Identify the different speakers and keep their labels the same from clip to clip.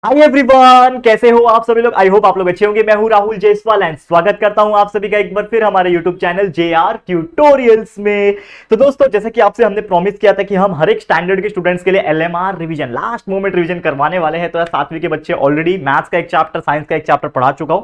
Speaker 1: Hi everyone, कैसे हो आप सभी लोग। आई होप आप लोग अच्छे होंगे। मैं हूं राहुल जायसवाल एंड स्वागत करता हूं आप सभी का एक बार फिर हमारे यूट्यूब चैनल JR ट्यूटोरियल्स में। तो दोस्तों, जैसे कि आपसे हमने प्रॉमिस किया था कि हम हर एक स्टैंडर्ड के स्टूडेंट्स के लिए LMR revision, last moment revision करवाने वाले हैं। तो सातवीं के बच्चे ऑलरेडी मैथ्स का एक चैप्टर, साइंस का एक चैप्टर पढ़ा चुका हूं।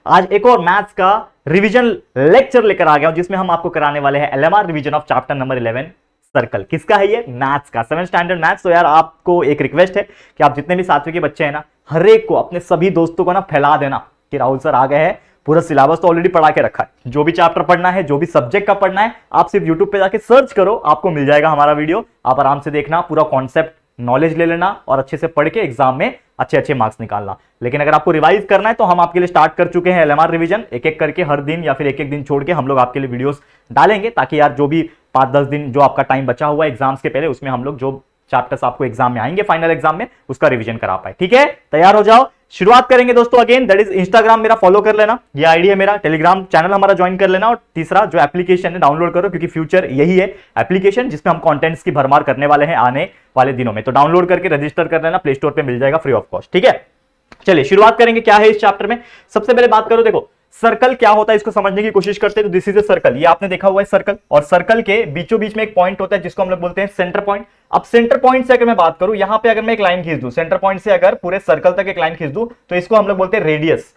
Speaker 1: आज एक और मैथ्स का रिवीजन लेक्चर लेकर आ गया हूं, जिसमें हम आपको कराने वाले हैं LMR revision of chapter number 11 circle. किसका है ये? मैथ्स का, 7 स्टैंडर्ड मैथ्स। तो यार आपको एक रिक्वेस्ट है कि आप जितने भी सातवीं के बच्चे हैं ना, हर एक को, अपने सभी दोस्तों को ना फैला देना कि राहुल सर आ गए हैं। पूरा सिलेबस तो ऑलरेडी पढ़ा के रखा है। जो भी चैप्टर पढ़ना है, जो भी सब्जेक्ट का पढ़ना है, आप सिर्फ यूट्यूब पे जाके सर्च करो, आपको मिल जाएगा हमारा वीडियो। आप आराम से देखना, पूरा कॉन्सेप्ट नॉलेज ले लेना और अच्छे से पढ़ के एग्जाम में अच्छे अच्छे मार्क्स निकालना। लेकिन अगर आपको रिवाइज करना है तो हम आपके लिए स्टार्ट कर चुके हैं LMR रिवीजन। एक एक करके हर दिन या फिर एक एक दिन छोड़ के हम लोग आपके लिए वीडियोस डालेंगे, ताकि यार जो भी 5-10 दिन जो आपका टाइम बचा हुआ है एग्जाम्स के पहले, उसमें हम लोग जो चैप्टर्स आपको एग्जाम में आएंगे, फाइनल एग्जाम में, उसका रिवीजन करा पाए। ठीक है, तैयार हो जाओ, शुरुआत करेंगे दोस्तों। अगेन दैट इज इंस्टाग्राम मेरा फॉलो कर लेना, ये आईडी है मेरा। टेलीग्राम चैनल हमारा ज्वाइन कर लेना, और तीसरा जो एप्लीकेशन है डाउनलोड करो, क्योंकि फ्यूचर यही है एप्लीकेशन जिसमें हम कंटेंट्स की भरमार करने वाले हैं आने वाले दिनों में। तो डाउनलोड करके रजिस्टर कर लेना, प्ले स्टोर पे मिल जाएगा फ्री ऑफ कॉस्ट। ठीक है, चलिए शुरुआत करेंगे। क्या है इस चैप्टर में? सबसे पहले बात करो, देखो सर्कल क्या होता है, इसको समझने की कोशिश करते हैं। तो दिस इज ए सर्कल, ये आपने देखा हुआ है सर्कल, और सर्कल के बीचों बीच में एक पॉइंट होता है जिसको हम लोग बोलते हैं सेंटर पॉइंट। अब सेंटर पॉइंट से अगर मैं बात करूं, यहां पे अगर मैं एक लाइन खींच दूं, सेंटर पॉइंट से अगर पूरे सर्कल तक एक लाइन खींच दूं, तो इसको हम लोग बोलते हैं रेडियस।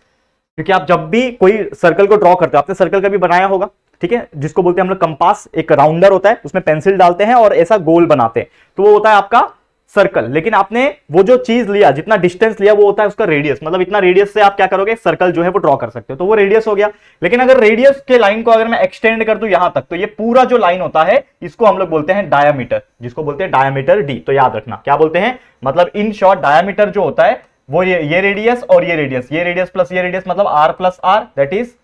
Speaker 1: क्योंकि आप जब भी कोई सर्कल को ड्रॉ करते हो, आपने सर्कल कभी बनाया होगा, ठीक है, जिसको बोलते हैं हम लोग कंपास। एक राउंडर होता है, उसमें पेंसिल डालते हैं और ऐसा गोल बनाते हैं, तो वो होता है आपका सर्कल। लेकिन आपने वो जो चीज लिया, जितना डिस्टेंस लिया, वो होता है उसका रेडियस। मतलब इतना रेडियस से आप क्या करोगे, सर्कल जो है वो ड्रॉ कर सकते हो, तो वो रेडियस हो गया। लेकिन अगर रेडियस के लाइन को अगर मैं एक्सटेंड कर दूं यहां तक, तो ये पूरा जो लाइन होता है इसको हम लोग बोलते हैं डायामीटर, जिसको बोलते हैं डायामीटर D। तो याद रखना क्या बोलते हैं, मतलब इन शॉर्ट डायामीटर जो होता है वो ये रेडियस और ये रेडियस प्लस ये रेडियस, मतलब R plus R, that is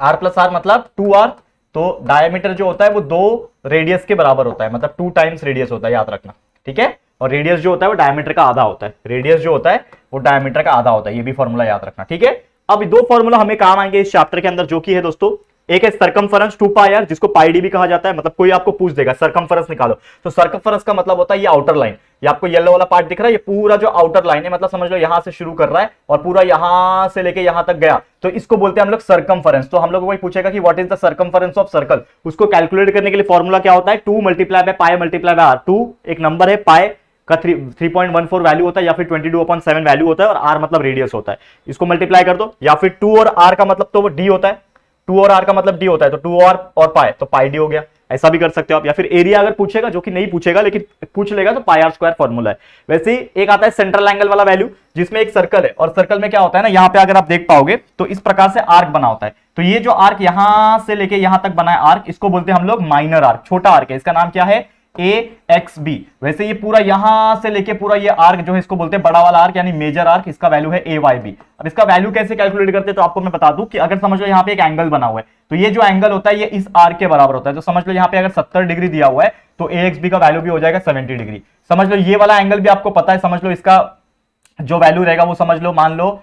Speaker 1: R plus R मतलब 2R। तो डायमीटर जो होता है वो 2 रेडियस के बराबर होता है, मतलब 2 टाइम्स रेडियस होता है, याद रखना। ठीक है, और रेडियस जो होता है वो डायमीटर का आधा होता है। रेडियस जो होता है वो डायमीटर का आधा होता है, ये भी फॉर्मूला याद रखना। ठीक है, अब 2 फॉर्मूला हमें काम आएंगे इस चैप्टर के अंदर, जो कि है दोस्तों, एक है सर्कमफरेंस 2πr, जिसको पाई डी भी कहा जाता है। मतलब कोई आपको पूछ देगा सर्कमफरेंस निकालो, तो सर्कमफरेंस का मतलब होता है ये आउटर लाइन। ये आपको येलो वाला पार्ट दिख रहा है, ये पूरा जो आउटर लाइन है, मतलब समझ लो यहां से शुरू कर रहा है और पूरा यहां से लेके यहां तक गया, तो इसको बोलते हैं हम लोग सर्कमफरेंस। तो हम लोग वही पूछेगा कि what is the circumference of circle. उसको कैलकुलेट करने के लिए फॉर्मूला क्या होता है, 2 multiply by pi multiply by r. 2 एक नंबर है, पाई का 3.14 वैल्यू होता है, या फिर 22/7 वैल्यू होता है, और आर मतलब रेडियस होता है। इसको मल्टीप्लाई कर दो, या फिर 2 और आर का मतलब तो वो डी होता है, 2 और आर का मतलब डी होता है, तो 2 और पाई, तो पाई डी हो गया। ऐसा भी कर सकते हो आप। या फिर एरिया अगर पूछेगा, जो कि नहीं पूछेगा लेकिन पूछ लेगा, तो पाई आर स्क्वायर फॉर्मूला है। वैसे ही एक आता है सेंट्रल एंगल वाला वैल्यू, जिसमें एक सर्कल है, और सर्कल में क्या होता है ना, यहां पे अगर आप देख पाओगे तो इस प्रकार से आर्क बना होता है। तो ये जो आर्क यहां से लेके यहां तक बना है आर्क, इसको बोलते हैं हम लोग माइनर आर्क, छोटा आर्क है। इसका नाम क्या है, AXB। वैसे ये पूरा यहां से लेके पूरा ये आर्क जो है, इसको बोलते हैं बड़ा वाला आर्क, यानी मेजर आर्क। इसका वैल्यू है AYB। अब इसका वैल्यू कैसे कैलकुलेट करते हैं, तो आपको मैं बता दूं कि अगर समझ लो यहां पे एक एंगल बना हुआ है, तो ये जो एंगल होता है ये इस आर्क के बराबर होता है। तो समझ लो यहां पे अगर 70 डिग्री दिया हुआ है, तो AXB का वैल्यू भी हो जाएगा 70 डिग्री। समझ लो ये वाला एंगल भी आपको पता है, समझ लो इसका जो वैल्यू रहेगा वो समझ लो, मान लो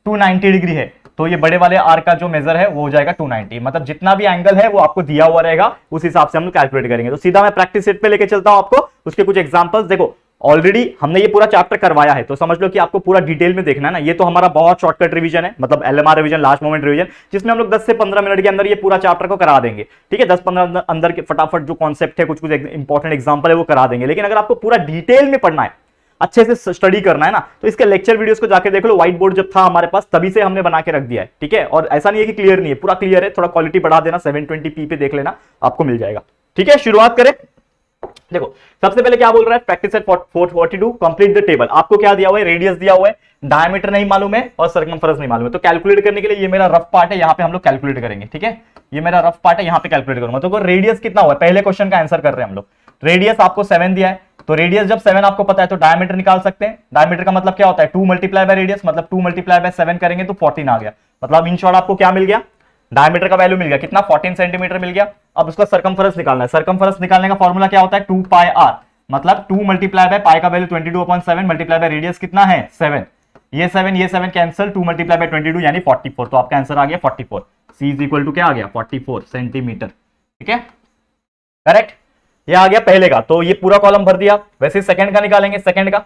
Speaker 1: 290 डिग्री है, तो ये बड़े वाले आर्क का जो मेजर है वो हो जाएगा 290। मतलब जितना भी एंगल है वो आपको दिया हुआ रहेगा, उस हिसाब से हम लोग कैलकुलेट करेंगे। तो सीधा मैं प्रैक्टिस सेट पे लेके चलता हूं आपको, उसके कुछ एग्जांपल्स। देखो ऑलरेडी हमने ये पूरा चैप्टर करवाया है, तो समझ लो कि आपको पूरा डिटेल में देखना है ना। ये तो हमारा बहुत शॉर्टकट रिवीजन है, मतलब LMR revision, last moment revision, जिसमें हम लोग 10 से 15 मिनट के अंदर ये पूरा चैप्टर को करा देंगे। ठीक है, 10-15 अंदर के फटाफट जो कॉन्सेप्ट है, कुछ कुछ इंपॉर्टेंट एग्जांपल है वो करा देंगे। लेकिन अगर आपको पूरा डिटेल में पढ़ना है, अच्छे से स्टडी करना है ना, तो इसके लेक्चर वीडियोस को जाके देख लो। व्हाइट बोर्ड जब था हमारे पास तभी से हमने बना के रख दिया है। ठीक है, और ऐसा नहीं है कि क्लियर नहीं है, पूरा क्लियर है। थोड़ा क्वालिटी बढ़ा देना, 720p पे देख लेना, आपको मिल जाएगा। ठीक है, शुरुआत करें। देखो सबसे पहले क्या बोल रहा है, practice eight 442 complete the table. आपको क्या दिया हुआ है, रेडियस दिया हुआ है, डायमीटर नहीं मालूम है, और सर्कमफरेंस नहीं मालूम है। तो कैलकुलेट करने के लिए ये मेरा रफ पार्ट है, यहां पे हम लोग कैलकुलेट करेंगे। ठीक है, ये मेरा रफ पार्ट है, यहां पे कैलकुलेट करूंगा। तो रेडियस कितना हुआ है, पहले क्वेश्चन का आंसर कर रहे हैं हम लोग। रेडियस आपको 7 दिया है, तो रेडियस जब 7 आपको पता है तो डायमीटर निकाल सकते हैं। डायमीटर का मतलब क्या होता है, 2 मल्टीप्लाई बाय रेडियस, मतलब 2 मल्टीप्लाई बाय 7 करेंगे तो 14 आ गया। मतलब इन शॉर्ट आपको क्या मिल गया, डायमीटर का वैल्यू मिल गया कितना, 14 सेंटीमीटर मिल गया। अब उसका सर्कमफरेंस निकालना है। सर्कमफरेंस निकालने का फॉर्मूला क्या होता है, 2πr, मतलब 2 मल्टीप्लाई बाय पाई का वैल्यू 22/7 मल्टीप्लाई बाय रेडियस कितना है 7। ये 7 कैंसिल, 2 मल्टीप्लाई बाय 22 यानी 44। तो आपका आंसर आ गया 44। C इज इक्वल टू क्या आ गया, 44 सेंटीमीटर। ठीक है, करेक्ट, ये आ गया पहले का। तो ये पूरा कॉलम भर दिया। वैसे सेकंड का निकालेंगे, सेकंड का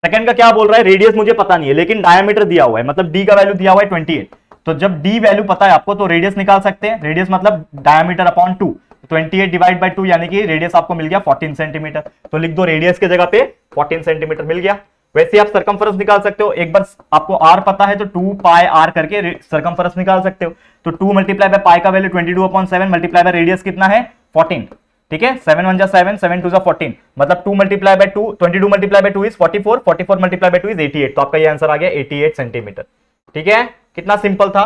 Speaker 1: सेकंड का क्या बोल रहा है, रेडियस मुझे पता नहीं है लेकिन डायमीटर दिया हुआ है, मतलब डी का वैल्यू दिया हुआ है 28। तो जब डी वैल्यू पता है आपको तो रेडियस निकाल सकते हैं, रेडियस मतलब डायमीटर अपॉन 2, 28 डिवाइड बाय 2 यानी कि रेडियस आपको मिल गया 14 सेंटीमीटर। तो लिख दो रेडियस के जगह पे 14 सेंटीमीटर मिल गया। वैसे आप सरकमफेरेंस निकाल सकते हो, एक बार आपको r पता है तो 2 पाई r करके सरकमफेरेंस निकाल सकते हो। तो 2 मल्टीप्लाई बाय पाई का वैल्यू 22/7 मल्टीप्लाई बाय रेडियस कितना है 14, ठीक है, 7 1 जा 7, 7 2 जा 14, मतलब 2 multiply bye 2, 22 multiply by 2 is 44, 44 multiply bye 2 is 88। तो आपका ये आंसर आ गया 88 सेंटीमीटर। ठीक है, कितना सिंपल था,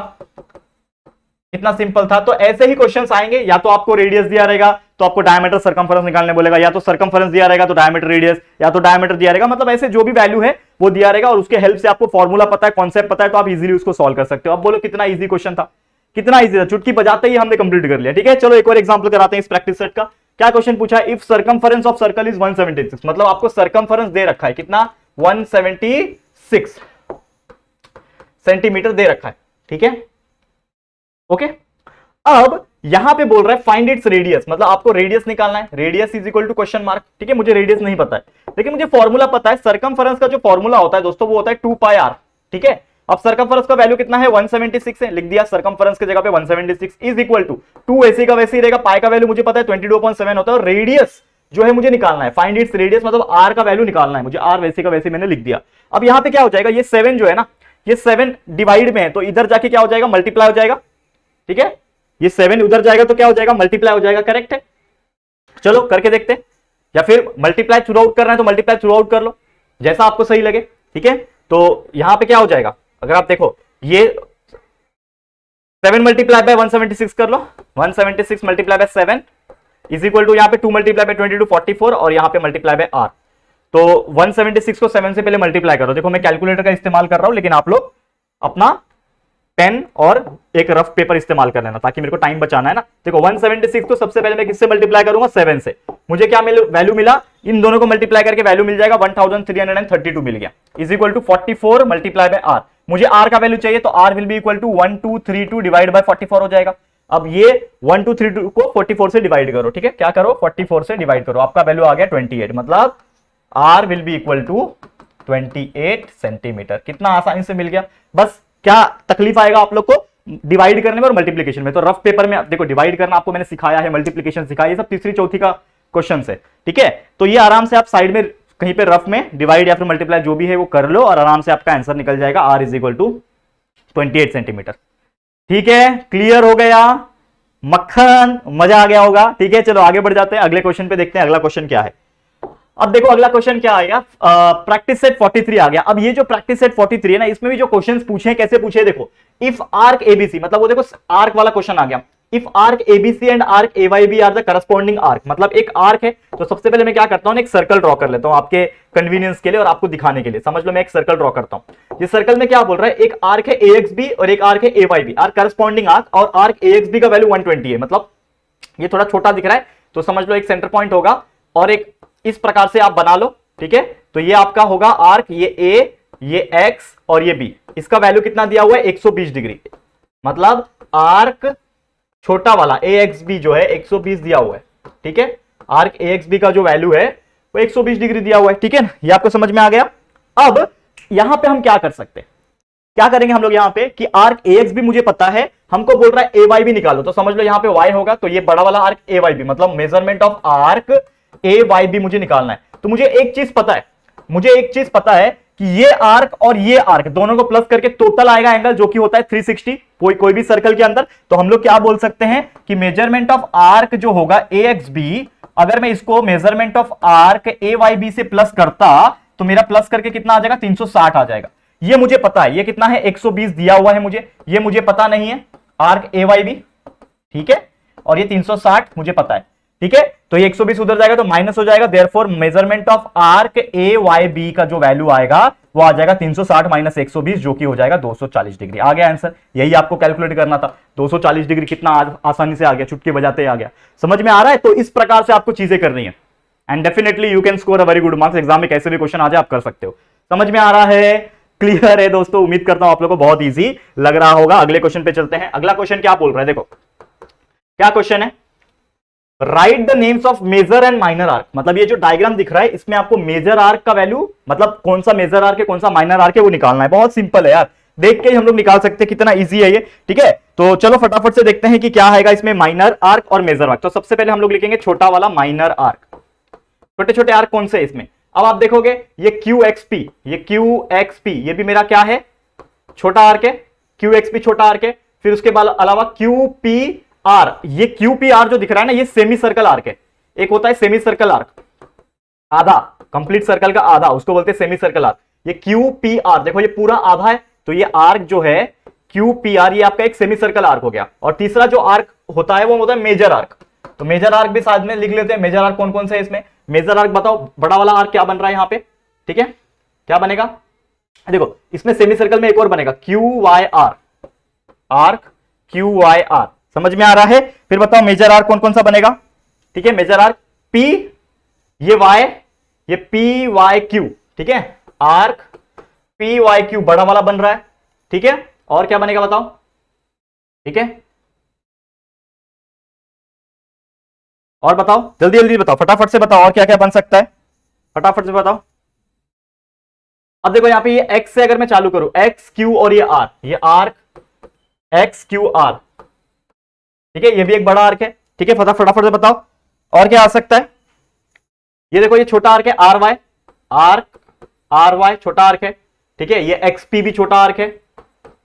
Speaker 1: कितना सिंपल था। तो ऐसे ही क्वेश्चंस आएंगे, या तो आपको रेडियस दिया रहेगा तो आपको डायमीटर सरकमफेरेंस निकालने बोलेगा, या तो सरकमफेरेंस दिया रहेगा तो डायमीटर रेडियस, या तो डायमीटर दिया रहेगा, मतलब ऐसे जो भी वैल्यू है वो दिया रहेगा और उसके हेल्प से आपको फॉर्मूला पता है, कॉन्सेप्ट पता है, तो आप इजीली उसको सॉल्व कर सकते हो। अब बोलो कितना इजी क्वेश्चन था, कितना इजी था, चुटकी बजाते ही हमने कंप्लीट कर लिया। ठीक है, चलो एक और एग्जांपल कराते हैं इस प्रैक्टिस सेट का। क्या क्वेश्चन पूछा, if circumference of circle is 176, मतलब आपको सरकमफेरेंस दे रखा है कितना 176 सेंटीमीटर दे रखा है। ठीक है, ओके। अब यहां पे बोल रहा है फाइंड इट्स रेडियस, मतलब आपको रेडियस निकालना है, radius is equal to question mark. ठीक है, मुझे रेडियस नहीं पता है लेकिन मुझे फॉर्मूला पता है, सरकमफेरेंस का जो फॉर्मूला होता है दोस्तों वो होता है 2 पाई r। ठीक है, अब सरकमफेरेंस का वैल्यू कितना है 176 है, लिख दिया सरकमफेरेंस की जगह पे 176 इज इक्वल टू 2 ऐसे का वैसे ही रहेगा, पाई का वैल्यू मुझे पता है 22/7 होता है, और रेडियस जो है मुझे निकालना है, फाइंड इट्स रेडियस मतलब r का वैल्यू निकालना है मुझे, r वैसे का वैसे मैंने लिख दिया। अब यहां पे क्या हो जाएगा, ये 7 जो है ना, ये 7 डिवाइड में है तो इधर जाके क्या हो जाएगा मल्टीप्लाई हो जाएगा। ठीक है, ये 7 उधर जाएगा तो क्या हो जाएगा मल्टीप्लाई हो जाएगा, करेक्ट है। चलो करके देखते हैं, या फिर मल्टीप्लाई थ्रू आउट करना है तो मल्टीप्लाई थ्रू आउट कर लो, जैसा आपको सही लगे। ठीक है, तो यहां पे क्या हो जाएगा, अगर आप देखो ये 7 मल्टीप्लाई बाय 176 कर लो, 176 multiply by 7 is equal to यहाँ पे 2 मल्टीप्लाई बाय 22 44 और यहाँ पे मल्टीप्लाई बाय r। तो 176 को 7 से पहले मल्टीप्लाई करो, देखो मैं कैलकुलेटर का इस्तेमाल कर रहा हूं लेकिन आप लोग अपना पेन और एक रफ पेपर इस्तेमाल कर लेना ताकि मेरे को टाइम बचाना है ना। देखो 176 को सबसे पहले मैं किससे मल्टीप्लाई करूंगा 7 से, मुझे क्या वैल्यू मिला, इन दोनों को मल्टीप्लाई करके वैल्यू मिल जाएगा 1332 मिल गया, is equal to 44 multiply by r। मुझे r का वैल्यू चाहिए तो r will be equal to 1232 divide by 44 हो जाएगा। अब ये 1232 को 44 से डिवाइड करो, ठीक है, क्या करो 44 से डिवाइड करो, आपका वैल्यू आ गया 28, मतलब r will be equal to 28 centimetre. कितना आसानी से मिल गया, बस क्या तकलीफ आएगा आप लोग को डिवाइड करने में और मल्टीप्लिकेशन में। तो रफ पेपर में देखो डिवाइड करना आपको मैंने सिखाया है, मल्टीप्लिकेशन सिखाया, ये सब तीसरी चौथी का क्वेश्चन है। ठीक है, तो ये आराम से आप साइड में कहीं पे रफ में डिवाइड या फिर मल्टीप्लाई जो भी है वो कर लो और आराम से आपका आंसर निकल जाएगा, r is equal to 28 centimetre. ठीक है, क्लियर हो गया, मक्खन, मजा आ गया होगा। ठीक है, चलो आगे बढ़ जाते हैं, अगले क्वेश्चन पे देखते हैं अगला क्वेश्चन क्या है। अब देखो अगला क्वेश्चन क्या आएगा, प्रैक्टिस सेट 43 आ गया। अब ये जो प्रैक्टिस सेट 43 है ना, इसमें भी जो क्वेश्चंस पूछे कैसे पूछे, देखो इफ आर्क एबीसी, मतलब वो देखो आर्क वाला क्वेश्चन आ गया, if arc ABC and arc AYB are the corresponding arc, मतलब एक आर्क है तो सबसे पहले मैं क्या करता हूं, एक सर्कल ड्रॉ कर लेता हूं आपके कन्वीनियंस के लिए और आपको दिखाने के लिए। समझ लो मैं एक सर्कल ड्रॉ करता हूं, ये सर्कल में क्या बोल रहा है, एक आर्क है AXB और एक आर्क है AYB, आर्क करस्पॉन्डिंग आर्क, और आर्क AXB का वैल्यू 120 है, मतलब ये थोड़ा छोटा दिख रहा है तो समझ लो एक सेंटर पॉइंट होगा और एक इस प्रकार से आप बना लो। ठीक है, तो ये आपका होगा आर्क, ये A, ये X और ये B, इसका वैल्यू कितना दिया हुआ है 120 डिग्री, मतलब आर्क छोटा वाला AXB जो है 120 दिया हुआ है। ठीक है, आर्क AXB का जो वैल्यू है वो 120 डिग्री दिया हुआ है। ठीक है ना, ये आपको समझ में आ गया। अब यहां पे हम क्या कर सकते हैं, क्या करेंगे हम लोग यहाँ पे कि आर्क AXB मुझे पता है, हमको बोल रहा है AYB निकालो, तो समझ लो यहाँ पे Y होगा, तो ये बड़ा वाला आर्क AYB, मतलब मेजरमेंट ऑफ आर्क AYB मुझे निकालना है। तो मुझे एक चीज पता है, मुझे एक चीज पता है कि ये आर्क और ये आर्क दोनों को प्लस करके टोटल आएगा एंगल जो कि होता है 360 कोई भी सर्कल के अंदर। तो हम लोग क्या बोल सकते हैं कि मेजरमेंट ऑफ आर्क जो होगा AXB, अगर मैं इसको मेजरमेंट ऑफ आर्क AYB से प्लस करता तो मेरा प्लस करके कितना आ जाएगा 360 आ जाएगा। ये मुझे पता है, ये कितना है 120 दिया हुआ है मुझे, ये मुझे पता नहीं है आर्क AYB। ठीक है, और ये 360 मुझे पता है। ठीक है, तो ये 120 उधर जाएगा तो माइनस हो जाएगा, therefore measurement of arc AYB का जो वैल्यू आएगा वो आ जाएगा 360 माइनस 120 जो कि हो जाएगा 240 डिग्री। आ गया आंसर, यही आपको कैलकुलेट करना था। 240 डिग्री कितना आसानी से आ गया, चुटकी बजाते आ गया। समझ में आ रहा है, तो इस प्रकार से आपको चीजें करनी है and definitely you can score a very good marks. Exam में कैसे भी क्वेश्चन आ जाए आप कर सकते हो। समझ में आ रहा है, क्लियर है दोस्तों, उम्मीद करता हूं आप लोगों को बहुत ईजी लग रहा होगा। अगले क्वेश्चन पे चलते हैं। अगला क्वेश्चन क्या बोल रहा है, देखो क्या क्वेश्चन है, write the names of major and minor arc, मतलब ये जो डायग्राम दिख रहा है इसमें आपको मेजर आर्क का वैल्यू, मतलब कौन सा मेजर आर्क है कौन सा माइनर आर्क है वो निकालना है। बहुत सिंपल है यार, देख के ही हम लोग निकाल सकते हैं, कितना इजी है ये। ठीक है, तो चलो फटाफट से देखते हैं कि क्या आएगा इसमें माइनर आर्क और मेजर आर्क। तो सबसे पहले हम लोग लिखेंगे छोटा वाला माइनर आर्क। छोटे छोटे आर्क कौन से इसमें, अब आप देखोगे ये QXP, ये QXP ये भी मेरा क्या है, छोटा आर्क है। QXP छोटा आर्क है। फिर उसके बाद अलावा QPR, ये QPR जो दिख रहा है ना ये सेमी सर्कल आर्क है। एक होता है सेमी सर्कल आर्क, आधा, कंप्लीट सर्कल का आधा, उसको बोलते हैं सेमी सर्कल आर्क। ये QPR देखो ये पूरा आधा है, तो ये आर्क जो है QPR ये आपका एक सेमी सर्कल आर्क हो गया। और तीसरा जो आर्क होता है वो होता है मेजर आर्क। तो मेजर आर्क भी साथ में लिख लेते हैं। मेजर आर्क कौन कौन से है इसमें, मेजर आर्क बताओ, बड़ा वाला आर्क क्या बन रहा है यहां पे, ठीक है क्या बनेगा, देखो इसमें सेमी सर्कल में एक और बनेगा QYR, आर्क QYR, समझ में आ रहा है। फिर बताओ मेजर आर्क कौन कौन सा बनेगा, ठीक है मेजर आर्क P, ये Y, ये PYQ, ठीक है आर्क PYQ बड़ा वाला बन रहा है, ठीक है। और क्या बनेगा बताओ, ठीक है और बताओ जल्दी जल्दी बताओ, फटाफट से बताओ और क्या क्या बन सकता है, फटाफट से बताओ। अब देखो यहां पे ये X से अगर मैं चालू करूं, X Q और ये R, ये आर्क XQR, ठीक है ये भी एक बड़ा आर्क है, ठीक है फटाफट से बताओ और क्या आ सकता है। ये देखो ये छोटा आर्क है RY, आर्क RY छोटा आर्क है, ठीक है ये XP भी छोटा आर्क है।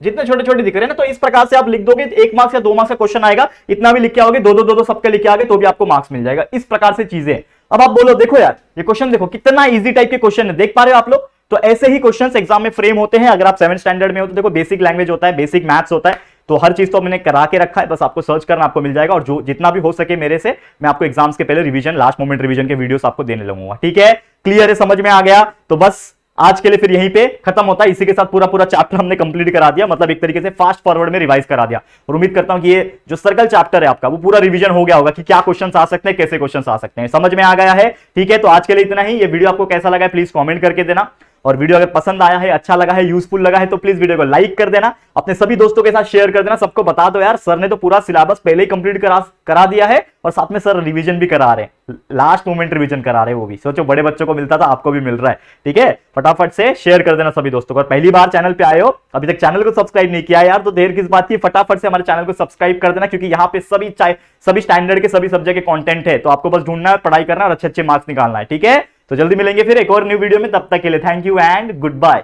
Speaker 1: जितने छोटे छोटे दिख रहे हैं ना, तो इस प्रकार से आप लिख दोगे, 1 मार्क्स या 2 मार्क्स का क्वेश्चन आएगा, इतना भी लिख के आओगे, दो सबके लिख के आगे तो भी आपको मार्क्स मिल जाएगा। इस प्रकार से चीजें। अब आप बोलो देखो यार ये क्वेश्चन देखो कितना इजी टाइप के क्वेश्चन है, देख पा रहे हो आप लोग। तो ऐसे ही क्वेश्चंस एग्जाम में फ्रेम होते हैं। अगर आप 7th स्टैंडर्ड में हो तो देखो बेसिक लैंग्वेज होता है, बेसिक मैथ्स होता है, तो हर चीज तो मैंने करा के रखा है, बस आपको सर्च करना, आपको मिल जाएगा। और जो जितना भी हो सके मेरे से मैं आपको एग्जाम्स के पहले रिवीजन, लास्ट मोमेंट रिवीजन के वीडियोस आपको देने लगूंगा, ठीक है क्लियर है, समझ में आ गया। तो बस आज के लिए फिर यहीं पे खत्म होता है। इसी के साथ पूरा चैप्टर हमने कंप्लीट करा दिया, मतलब एक तरीके से फास्ट फॉरवर्ड में रिवाइज करा दिया। और उम्मीद करता हूं कि ये जो सर्कल चैप्टर है आपका वो पूरा रिवीजन हो गया होगा कि क्या क्वेश्चंस आ सकते हैं, कैसे क्वेश्चंस आ सकते हैं, समझ में आ गया है। ठीक है, तो आज के लिए इतना ही। ये वीडियो आपको कैसा लगा है प्लीज कमेंट करके देना। और वीडियो अगर पसंद आया है, अच्छा लगा है, यूजफुल लगा है तो प्लीज वीडियो को लाइक कर देना, अपने सभी दोस्तों के साथ शेयर कर देना। सबको बता दो यार सर ने तो पूरा सिलेबस पहले ही कंप्लीट करा दिया है, और साथ में सर रिवीजन भी करा रहे हैं, लास्ट मोमेंट रिवीजन करा रहे हैं वो भी। सोचो बड़े बच्चों को मिलता था, आपको भी मिल रहा है, ठीक है। फटाफट से शेयर कर देना सभी दोस्तों को। और पहली बार चैनल पे आए हो, अभी तक चैनल को सब्सक्राइब नहीं किया यार, तो देर किस बात की, फटाफट से हमारे चैनल को सब्सक्राइब कर देना, क्योंकि यहाँ पे सभी स्टैंडर्ड के सभी सब्जेक्ट के कंटेंट है। तो आपको बस ढूंढना है, पढ़ाई करना और अच्छे अच्छे मार्क्स निकालना है, ठीक है। तो जल्दी मिलेंगे फिर एक और न्यू वीडियो में, तब तक के लिए thank you and good bye.